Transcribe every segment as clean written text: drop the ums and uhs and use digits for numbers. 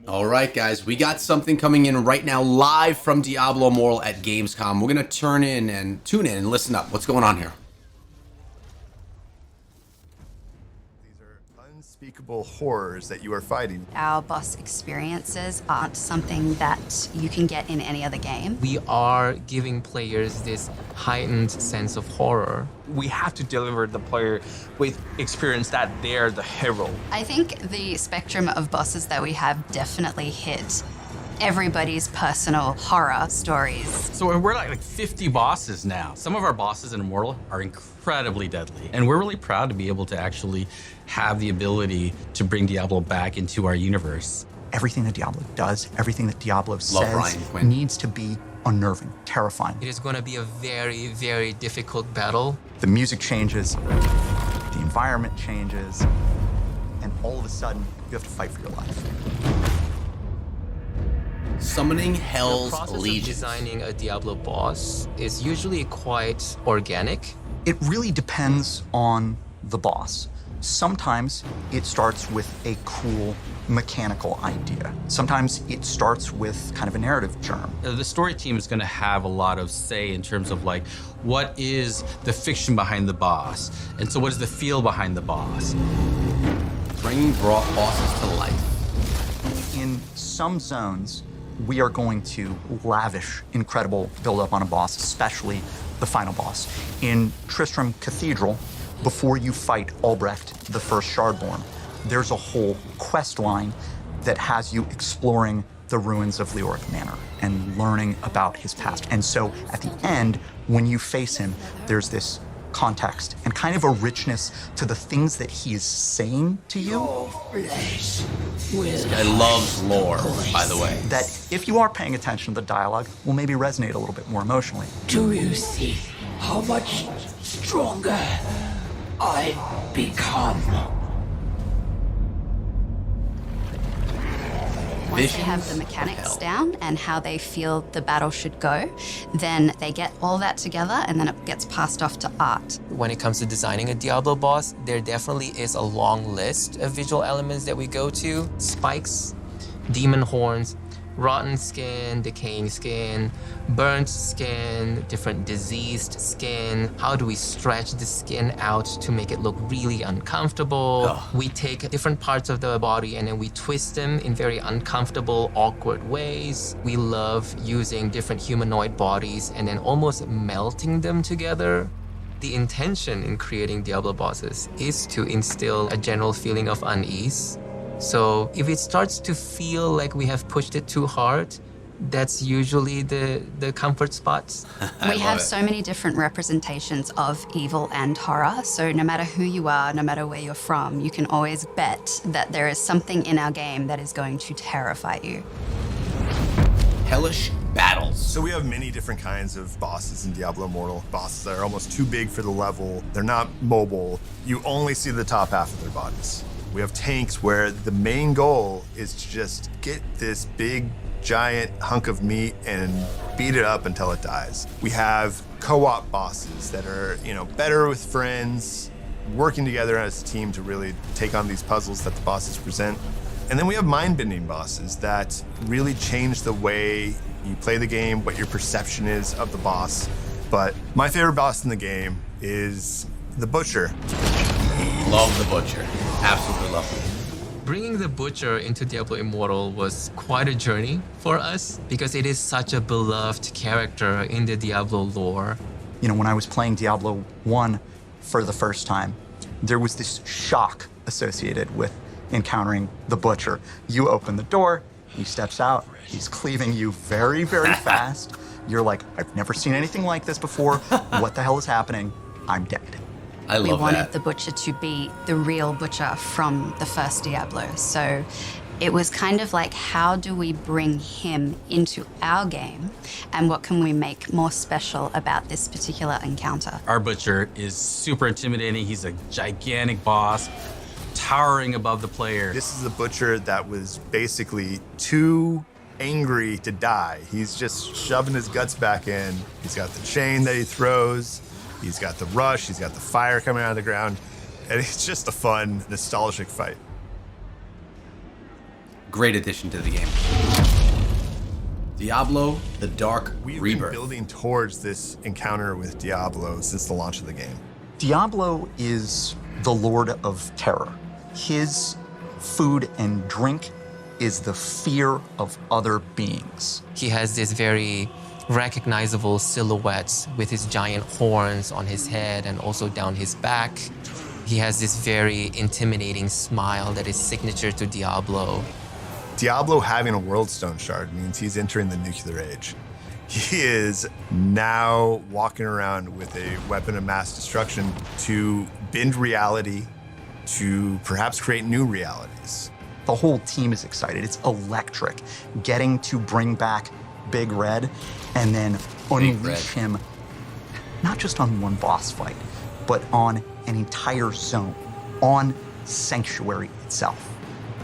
All right, guys, we got something coming in right now live from Diablo Immortal at Gamescom. We're going to tune in and listen up. What's going on here? These are unspeakable horrors that you are fighting. Our boss experiences aren't something that you can get in any other game. We are giving players this heightened sense of horror. We have to deliver the player with experience that they're the hero. I think the spectrum of bosses that we have definitely hit everybody's personal horror stories. So we're like 50 bosses now. Some of our bosses in Immortal are incredibly deadly. And we're really proud to be able to actually have the ability to bring Diablo back into our universe. Everything that Diablo does, everything that Diablo says Quinn. needs to be unnerving, terrifying. It is going to be a very, very difficult battle. The music changes, the environment changes, and all of a sudden, you have to fight for your life. Summoning Hell's The process of Legion. designing a Diablo boss is usually quite organic. It really depends on the boss. Sometimes it starts with a cool mechanical idea. Sometimes it starts with kind of a narrative germ. The story team is going to have a lot of say in terms of like, what is the fiction behind the boss? And so what is the feel behind the boss? Bringing bosses to life. In some zones, we are going to lavish incredible build-up on a boss, especially the final boss. In Tristram Cathedral, before you fight Albrecht, the first Shardborn, there's a whole quest line that has you exploring the ruins of Leoric Manor and learning about his past. And so at the end, when you face him, there's this context and kind of a richness to the things that he is saying to you. This guy loves lore, by the way. That if you are paying attention to the dialogue, will maybe resonate a little bit more emotionally. Do you see how much stronger I've become? Once they have the mechanics down and how they feel the battle should go, then they get all that together and then it gets passed off to art. When it comes to designing a Diablo boss, there definitely is a long list of visual elements that we go to. Spikes, demon horns, rotten skin, decaying skin, burnt skin, different diseased skin. How do we stretch the skin out to make it look really uncomfortable? Ugh. We take different parts of the body and then we twist them in very uncomfortable, awkward ways. We love using different humanoid bodies and then almost melting them together. The intention in creating Diablo bosses is to instill a general feeling of unease. So if it starts to feel like we have pushed it too hard, that's usually the comfort spots. We have so many different representations of evil and horror, so no matter who you are, no matter where you're from, you can always bet that there is something in our game that is going to terrify you. Hellish battles. So we have many different kinds of bosses in Diablo Immortal. Bosses that are almost too big for the level. They're not mobile. You only see the top half of their bodies. We have tanks where the main goal is to just get this big, giant hunk of meat and beat it up until it dies. We have co-op bosses that are, better with friends, working together as a team to really take on these puzzles that the bosses present. And then we have mind-bending bosses that really change the way you play the game, what your perception is of the boss. But my favorite boss in the game is the Butcher. Love the Butcher. Absolutely love him. Bringing the Butcher into Diablo Immortal was quite a journey for us because it is such a beloved character in the Diablo lore. When I was playing Diablo 1 for the first time, there was this shock associated with encountering the Butcher. You open the door, he steps out, he's cleaving you very, very fast. You're like, I've never seen anything like this before. What the hell is happening? I'm dead. I love that. We wanted the Butcher to be the real Butcher from the first Diablo. So it was kind of like, how do we bring him into our game and what can we make more special about this particular encounter? Our Butcher is super intimidating. He's a gigantic boss, towering above the player. This is the Butcher that was basically too angry to die. He's just shoving his guts back in. He's got the chain that he throws. He's got the rush, he's got the fire coming out of the ground, and it's just a fun, nostalgic fight. Great addition to the game. Diablo, the Dark We've Rebirth. been building towards this encounter with Diablo since the launch of the game. Diablo is the Lord of Terror. His food and drink is the fear of other beings. He has this very recognizable silhouette with his giant horns on his head and also down his back. He has this very intimidating smile that is signature to Diablo. Diablo having a World Stone shard means he's entering the nuclear age. He is now walking around with a weapon of mass destruction to bend reality, to perhaps create new realities. The whole team is excited. It's electric. Getting to bring back Big Red and then unleash him, not just on one boss fight, but on an entire zone, on Sanctuary itself.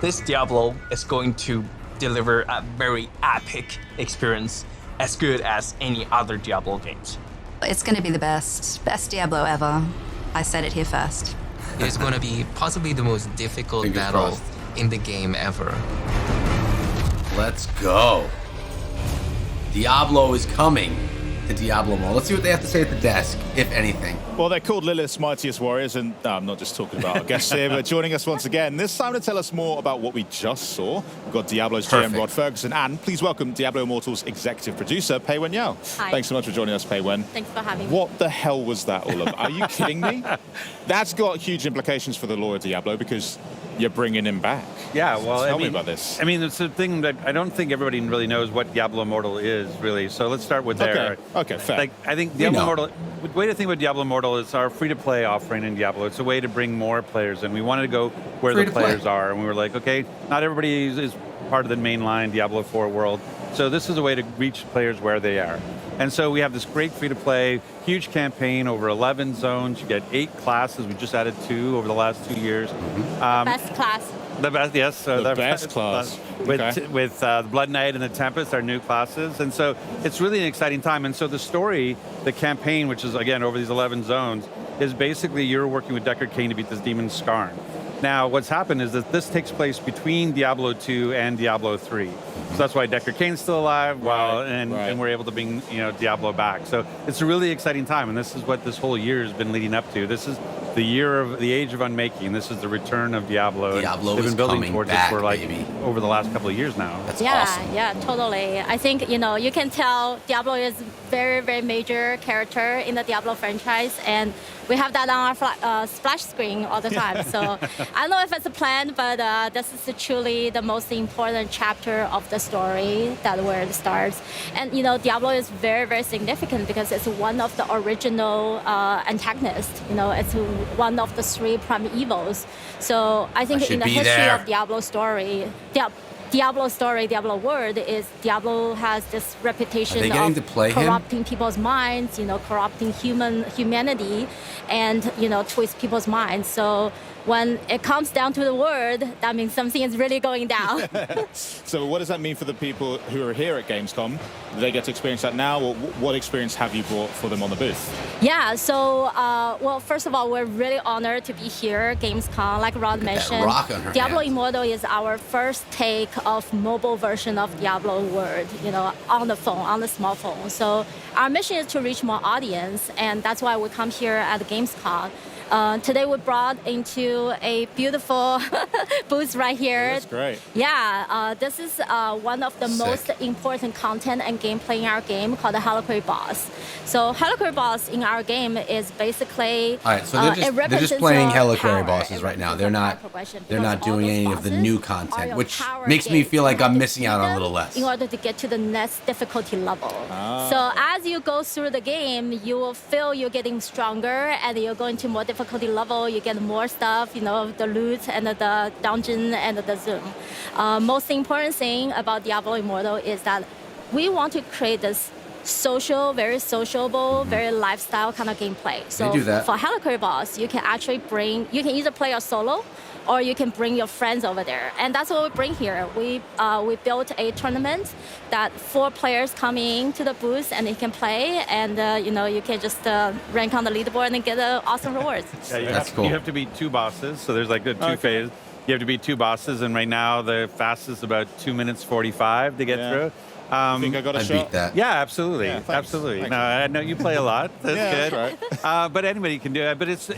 This Diablo is going to deliver a very epic experience, as good as any other Diablo games. It's going to be the best Diablo ever. I said it here first. It's going to be possibly the most difficult Fingers battle crossed. in the game ever. Let's go. Diablo is coming to Diablo Immortal. Let's see what they have to say at the desk, if anything. Well, they're called Lilith's Mightiest Warriors, and no, I'm not just talking about our guests here, but joining us once again, this time to tell us more about what we just saw. We've got Diablo's GM Perfect. Rod Ferguson, and please welcome Diablo Immortal's executive producer, Pei Wen Yao. Hi. Thanks so much for joining us, Pei Wen. Thanks for having me. What the hell was that all about? Are you kidding me? That's got huge implications for the lore of Diablo because you're bringing him back. Yeah, well, Tell me about this. I mean, it's a thing that I don't think everybody really knows what Diablo Immortal is, really. So let's start with there. Okay, fair. Like, I think Diablo Immortal, the way to think about Diablo Immortal is our free-to-play offering in Diablo. It's a way to bring more players in. We wanted to go where the Free-to-play. players are, and we were like, okay, not everybody is part of the mainline Diablo 4 world. So this is a way to reach players where they are. And so we have this great free-to-play, huge campaign, over 11 zones. You get 8 classes. We just added 2 over the last 2 years. Best class. The best, yes. The best class. With Okay. the Blood Knight and the Tempest, our new classes. And so it's really an exciting time. And so the story, the campaign, which is, again, over these 11 zones, is basically you're working with Deckard Cain to beat this demon Skarn. Now, what's happened is that this takes place between Diablo 2 and Diablo 3. So that's why Deckard Cain's still alive, and we're able to bring Diablo back. So it's a really exciting time, and this is what this whole year has been leading up to. This is the year of the Age of Unmaking. This is the return of Diablo. Diablo They've is been building coming towards back, this for baby. over the last couple of years now. That's Yeah, awesome. yeah, totally. I think, you can tell Diablo is very, very major character in the Diablo franchise, and we have that on our splash screen all the time. So I don't know if it's a plan, but this is truly the most important chapter of the story that where it starts. And, Diablo is very, very significant because it's one of the original antagonists. It's one of the 3 primevals. So I think in the history of Diablo story, Diablo world is Diablo has this reputation of corrupting people's minds, corrupting humanity, and twist people's minds. So when it comes down to the word, that means something is really going down. So what does that mean for the people who are here at Gamescom? Do they get to experience that now, or what experience have you brought for them on the booth? Yeah, so, well, first of all, we're really honored to be here, Gamescom. Like Rod mentioned, rock on her Diablo hand. Immortal is our first take of mobile version of Diablo World, on the phone, on the smartphone. So our mission is to reach more audience, and that's why we come here at Gamescom. Today we brought into a beautiful booth right here. That's great. Yeah, this is one of the most important content and gameplay in our game called the Helliquary boss. So Helliquary boss in our game is basically all right. So they're just playing Helliquary bosses right now. They're not doing any of the new content, which makes me feel like I'm missing out on a little less. In order to get to the next difficulty level. So as you go through the game, you will feel you're getting stronger, and you're going to more difficulty level. You get more stuff, the loot and the dungeon and the zone. Most important thing about Diablo Immortal is that we want to create this very sociable, very lifestyle kind of gameplay. So do that. for Helliquary boss, you can actually you can either play a solo, or you can bring your friends over there. And that's what we bring here. We built a tournament that 4 players come in to the booth and they can play, and you can just rank on the leaderboard and get awesome rewards. Yeah, That's cool. You have to beat 2 bosses, so there's like a 2 phase. You have to beat 2 bosses, and right now the fastest is about 2 minutes 45 to get through. I think I got a I'd shot. beat that. Yeah, absolutely, Yeah, thanks. absolutely. Thanks. No, I know you play a lot. That's Yeah, good. that's right. But anybody can do it. But it's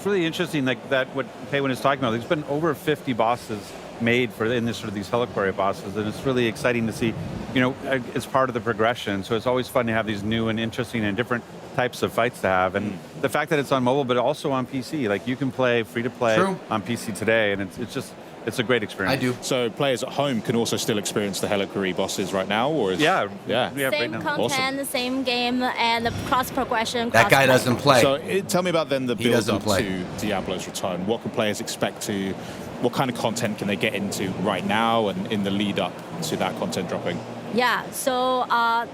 really interesting, like that what Paywan is talking about. There's been over 50 bosses made for in this sort of these Helliquary bosses, and it's really exciting to see. You know, it's part of the progression. So it's always fun to have these new and interesting and different types of fights to have. And the fact that it's on mobile, but also on PC, like you can play free to play True. on PC today, and it's a great experience. I do. So players at home can also still experience the Helliquary bosses right now, or is Yeah, yeah. right Same now. content, same game, and cross progression. That guy doesn't play. So tell me about then the He build doesn't up play. to Diablo's return. What can players expect to? What kind of content can they get into right now and in the lead up to that content dropping? Yeah, so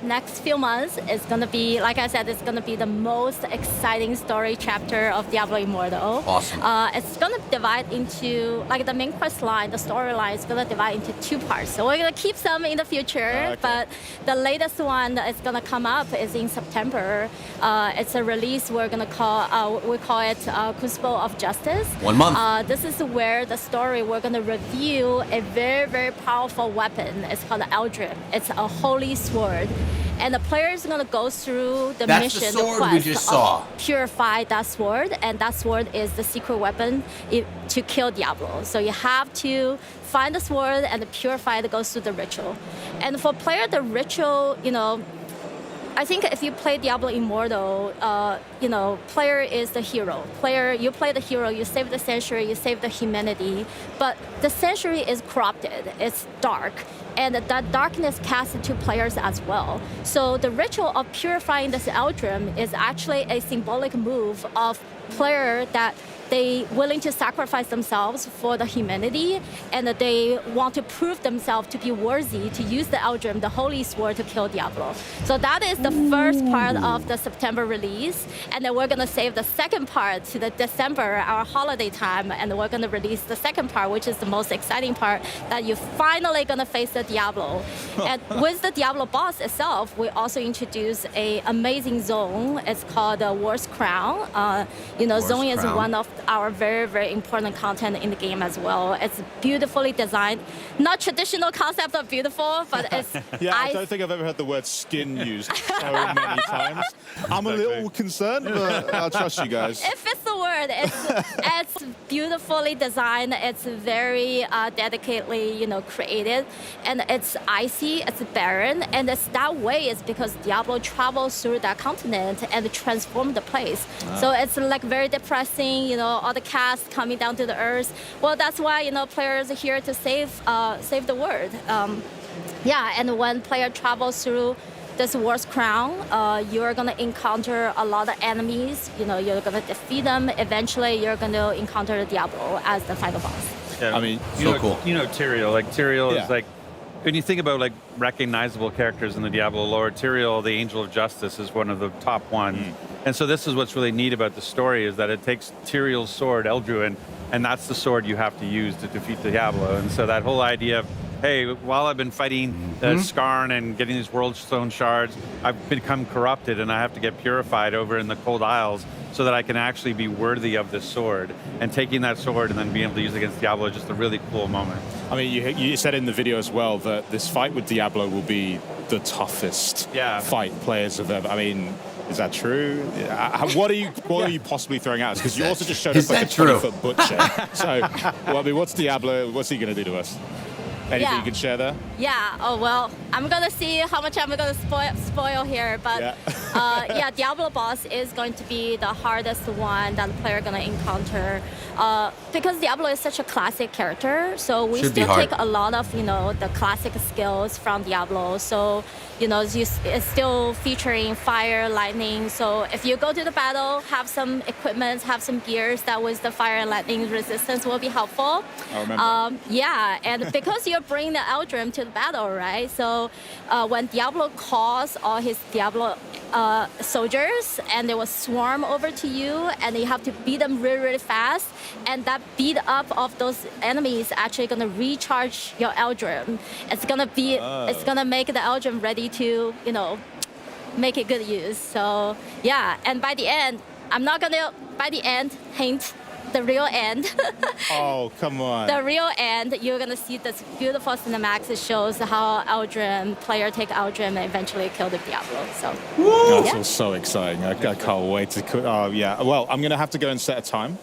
next few months is gonna be, like I said, it's gonna be the most exciting story chapter of Diablo Immortal. Awesome. It's gonna divide into, like the main quest line, the storyline is gonna divide into 2 parts. So we're gonna keep some in the future, Okay. but the latest one that is gonna come up is in September. It's a release we call it Crucible of Justice. 1 month. This is where the story we're gonna review a very, very powerful weapon. It's called the Eldrim. It's a holy sword. And the player is going to go through the That's the mission, sword we quest just of saw. purify that sword. And that sword is the secret weapon to kill Diablo. So you have to find the sword and purify it, goes through the ritual. And for player, the ritual, you know, I think if you play Diablo Immortal, you know, player is the hero. Player, you play the hero, you save the sanctuary, you save the humanity, but the sanctuary is corrupted, it's dark, and that darkness casts into players as well. So the ritual of purifying this Eldrim is actually a symbolic move of player that they willing to sacrifice themselves for the humanity, and that they want to prove themselves to be worthy to use the Eldrim, the holy sword, to kill Diablo. So that is the first part of the September release, and then we're gonna save the second part to the December, our holiday time, and we're gonna release the second part, which is the most exciting part, that you're finally gonna face the Diablo. And with the Diablo boss itself, we also introduce a amazing zone. It's called the War's Crown. You know, War's zone is Crown. one of our very, very important content in the game as well. It's beautifully designed. Not traditional concept of beautiful, but it's Yeah, I don't think I've ever heard the word skin used so many times. I'm a little concerned, but I'll trust you guys. It fits the word. It's beautifully designed. It's very dedicatedly, you know, created, and it's icy. It's barren, and it's that way is because Diablo travels through that continent and transforms the place. So it's like very depressing. You know, all the cast coming down to the earth. Well, that's why, you know, players are here to save the world. Yeah, and when player travels through this War's Crown, you're gonna encounter a lot of enemies. You know, you're gonna defeat them. Eventually, you're gonna encounter Diablo as the final boss. Yeah, I mean, you know, cool. You know, Tyrael. Like Tyrael Yeah. is like, when you think about like recognizable characters in the Diablo lore, Tyrael, the Angel of Justice, is one of the top ones. And so this is what's really neat about the story, is that it takes Tyrael's sword, Eldruin, and that's the sword you have to use to defeat Diablo. And so that whole idea of, hey, while I've been fighting Skarn and getting these World Stone shards, I've become corrupted and I have to get purified over in the Cold Isles so that I can actually be worthy of this sword. And taking that sword and then being able to use it against Diablo is just a really cool moment. I mean, you said in the video as well that this fight with Diablo will be the toughest fight players have ever. I mean, is that true? What are you possibly throwing at us? Because you also just showed us like a 20-foot butcher. So, well, I mean, what's Diablo? What's he going to do to us? Anything you can share there? Yeah. Oh well, I'm gonna see how much I'm gonna spoil here, but yeah, Diablo boss is going to be the hardest one that the player gonna encounter, because Diablo is such a classic character. So we still take a lot of, you know, the classic skills from Diablo. So, you know, it's still featuring fire, lightning. So if you go to the battle, have some equipment, have some gears that with the fire and lightning resistance will be helpful. I remember. Yeah, and because you're bringing the Eldrim to the battle, right? So when Diablo calls all his Diablo soldiers, and they will swarm over to you, and you have to beat them really, really fast. And that beat up of those enemies actually gonna recharge your Eldrim. It's gonna make the Eldrim ready to, you know, make it good use. So yeah, and by the end, hint, the real end. Oh, come on. The real end, you're gonna see this beautiful cinematics. It shows how Eldrin, player take Eldrin and eventually kill the Diablo. So That's all so exciting. I can't wait to. Oh yeah. Well, I'm gonna have to go and set a time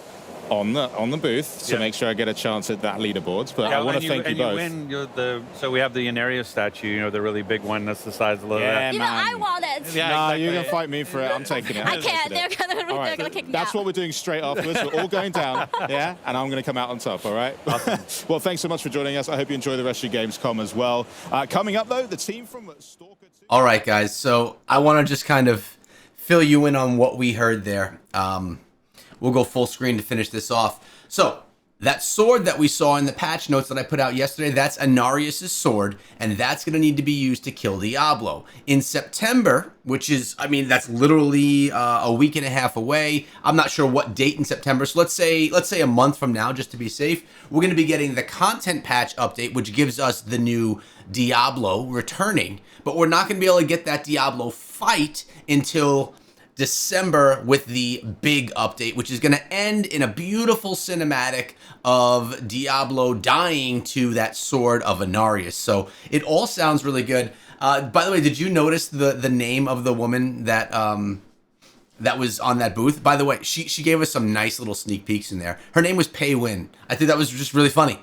on the booth to make sure I get a chance at that leaderboards. But I want to thank you both. So we have the Inarius statue, you know, the really big one that's the size of the Yeah, you know, I want it. Yeah, nah, you're gonna fight me for it. I'm taking it. I can't. They're gonna kick me That's out. what we're doing straight afterwards. We're all going down, yeah, and I'm going to come out on top. All right. Awesome. Well, thanks so much for joining us. I hope you enjoy the rest of your Gamescom as well. Coming up though, the team from Stalker 2. All right, guys. So I want to just kind of fill you in on what we heard there. We'll go full screen to finish this off. So that sword that we saw in the patch notes that I put out yesterday, that's Inarius' sword, and that's going to need to be used to kill Diablo. In September, which is, I mean, that's literally a week and a half away. I'm not sure what date in September, so let's say a month from now, just to be safe. We're going to be getting the content patch update, which gives us the new Diablo returning, but we're not going to be able to get that Diablo fight until December with the big update, which is going to end in a beautiful cinematic of Diablo dying to that sword of Inarius. So it all sounds really good. By the way, did you notice the name of the woman that that was on that booth? By the way, she gave us some nice little sneak peeks in there. Her name was Pei Win. I think that was just really funny.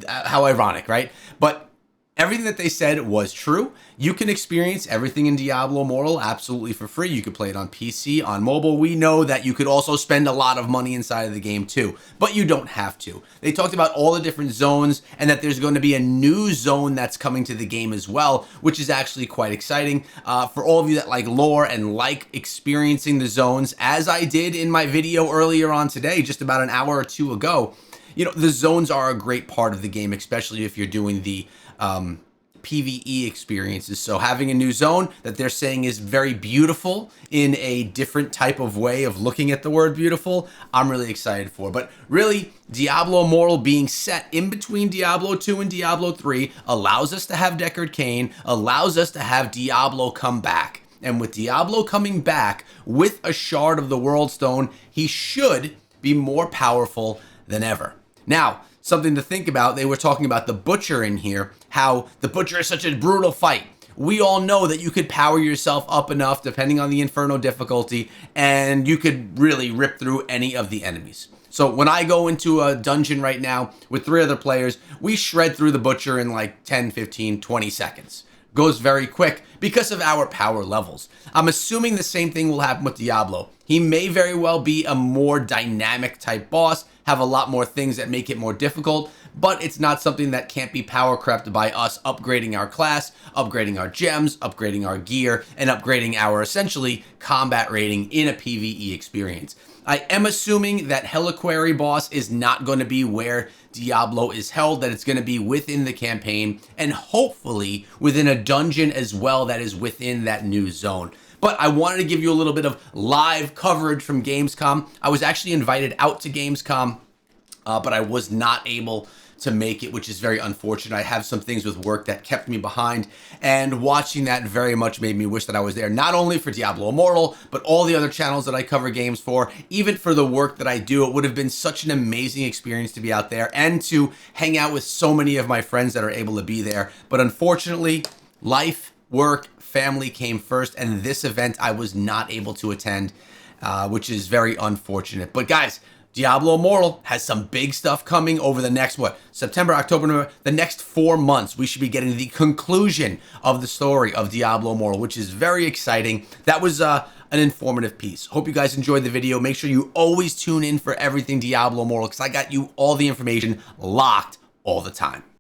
How ironic, right? But everything that they said was true. You can experience everything in Diablo Immortal absolutely for free. You could play it on PC, on mobile. We know that you could also spend a lot of money inside of the game too, but you don't have to. They talked about all the different zones and that there's going to be a new zone that's coming to the game as well, which is actually quite exciting. For all of you that like lore and like experiencing the zones, as I did in my video earlier on today, just about an hour or two ago, you know, the zones are a great part of the game, especially if you're doing the PvE experiences. So having a new zone that they're saying is very beautiful in a different type of way of looking at the word beautiful, I'm really excited for. But really, Diablo Immortal being set in between Diablo 2 and Diablo 3 allows us to have Deckard Cain, allows us to have Diablo come back. And with Diablo coming back with a shard of the World Stone, he should be more powerful than ever. Now, something to think about, they were talking about the Butcher in here, how the Butcher is such a brutal fight. We all know that you could power yourself up enough, depending on the Inferno difficulty, and you could really rip through any of the enemies. So when I go into a dungeon right now with 3 other players, we shred through the Butcher in like 10, 15, 20 seconds. Goes very quick because of our power levels. I'm assuming the same thing will happen with Diablo. He may very well be a more dynamic type boss, have a lot more things that make it more difficult, but it's not something that can't be power crept by us upgrading our class, upgrading our gems, upgrading our gear, and upgrading our essentially combat rating in a PvE experience. I am assuming that Helliquary boss is not going to be where Diablo is held, that it's going to be within the campaign, and hopefully within a dungeon as well that is within that new zone. But I wanted to give you a little bit of live coverage from Gamescom. I was actually invited out to Gamescom, but I was not able to make it, which is very unfortunate. I have some things with work that kept me behind, and watching that very much made me wish that I was there, not only for Diablo Immortal, but all the other channels that I cover games for, even for the work that I do. It would have been such an amazing experience to be out there and to hang out with so many of my friends that are able to be there. But unfortunately, life, work, family came first, and this event I was not able to attend, which is very unfortunate. But guys, Diablo Immortal has some big stuff coming over the next, September, October, November, the next 4 months. We should be getting the conclusion of the story of Diablo Immortal, which is very exciting. That was an informative piece. Hope you guys enjoyed the video. Make sure you always tune in for everything Diablo Immortal, because I got you all the information locked all the time.